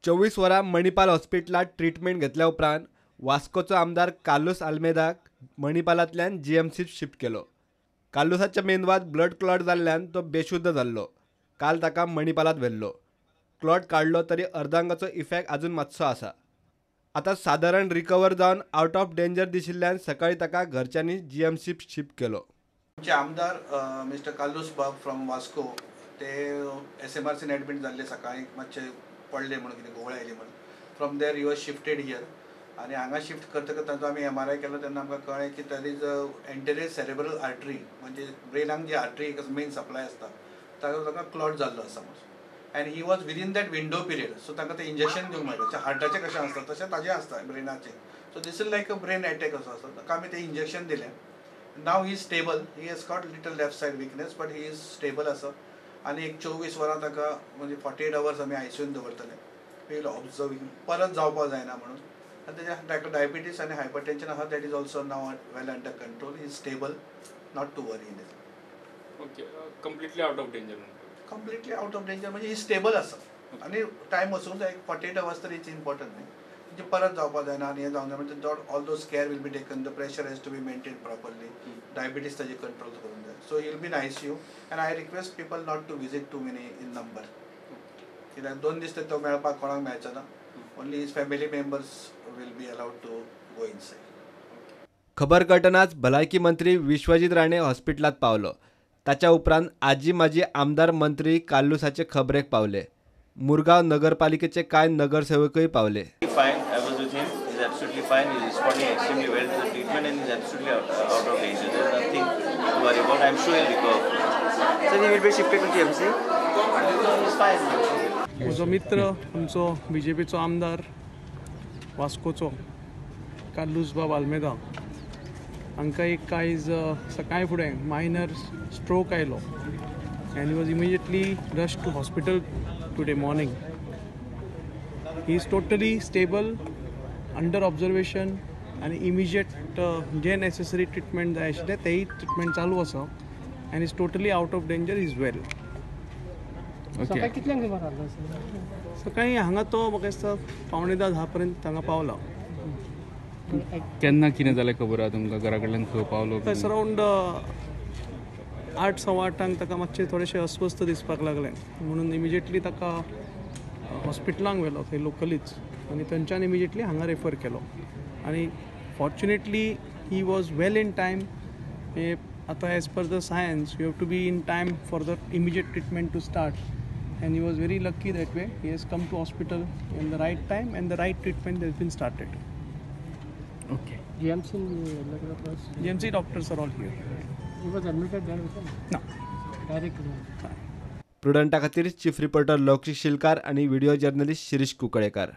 24 वरां मणिपाल हॉस्पिटलात ट्रीटमेंट घेतल्या उपरांत वास्कोचो आमदार कार्लोस आल्मेदाक मणिपालांतल्यान जीएमसीत शिफ्ट केलो। कार्लोसाच्या मेंदवात ब्लड क्लॉट जाल्ल्यान तो बेशुद्ध जाल्लो। काल ताका मणिपालांत व्हेल्लो। क्लॉट काडलो तरी अर्धांगाचो इफेक्ट अजून मातसो आसा। आतां सादारण रिकवर जावन आउट ऑफ डेंजर दिशिल्ल्यान सकाळीं ताका घरच्यांनी जीएमसीत शिफ्ट केलो। आमचे आमदार मिस्टर कार्लोस बाब फ्रॉम वास्को ते SMRCन एडमिट जाल्ले सकाळीं मातशे पडले म्हणून कितें घुंवळ आयली म्हणून from there he was shifted here आनी हांगा शिफ्ट करतकच ताचो आमी MRI केलो तेन्ना आमकां कळ्ळें की there is anterior cerebral artery म्हणजे ब्रेनाक जी आर्टरी मेन सप्लाय आसता ताका क्लॉट जाल्लो आसा म्हणून and he was within that window period so ताका तें इंजेक्शन दिवंक मेळटा हार्टाचें कशें आसता तशें ताजें आसता ब्रेनाचें so this is like a brain attack असो आसता ताका आमी तें इंजेक्शन दिलें नाव he is stable he has got little left side weakness but he is stable आसा आनी एक 24 वरां ताका म्हणजे 48 आवर्स आमी ICUन दवरतले वील ऑब्जर्विंग परत जावपा जायना म्हणून आनी ताका डायबिटीज आनी हायपरटेन्शन आसा that is also now well under control he is stable not to worry in it okay completely out of danger completely out of danger म्हणजे ही स्टेबल आसा आनी टायम वचूंक जाय 48 आवर्स तर इट्स इम्पॉर्टंट न्ही म्हणजे परत जावपा जायना आनी हें जावंक जाय म्हणजे all those care will be taken the pressure has to be maintain properly diabetes ताजी कंट्रोल करूंक जाय so he will be in ICU and I request people not to visit too many in number कित्याक 2 दीस तो मेळपाक कोणाक मेळचो ना only his family members will be allowed to go inside. खबर कळटनाच भलायकी मंत्री विश्वजीत राणे हॉस्पिटलात पावलो। ताच्या उपरांत आजी माजी आमदार मंत्री कार्लोसाचे खबरेक पावले। मुरगांव नगरपालिकेचे कांय नगरसेवकय पावले। Absolutely fine. He's responding extremely well to the treatment and he's absolutely out of danger. There's nothing to worry about. I'm sure he'll recover. So he will be shifted to GMC? He's fine. म्हजो मित्र आमचो BJPचो आमदार वास्कोचो Carlos बाब आल्मेदा हांकां एक कायज सकाळीं फुडें मायनर स्ट्रोक आयलो and he was immediately rush to hospital today morning. He is totally stable under observation आनी इमिजिएट जे नेसेसरी ट्रिटमेंट जाय आशिल्लें तेय ट्रिटमेंट चालू आसा and is totally out of danger is well. सकाळीं हांगा तो म्हाका दिसता 9:45 पर्यंत हांगा पावला. केन्ना कितें जालें खबर आहा तुमकां घरा कडल्यान खंय पावलो? अरावंड 8:15 ताका मातशें थोडेशें अस्वस्थ दिसपाक लागलें म्हणून इमिजिएटली ताका हॉस्पिटलांक व्हेलो थंय लोकलीच आनी थंयच्यान इमिजिएटली हांगा रेफर केलो आनी fortunately he was well in time. आतां as per the science you have to be in time for the immediate treatment to start and he was very lucky that way he has come to hospital in the right time and the right treatment has been started. Okay. GMC doctors are all here. He was admitted there with him? No. Direct. प्रुडंटा खातीर chief reporter लौकिक शिलकार आणि video journalist Shirish कुंकळेकर.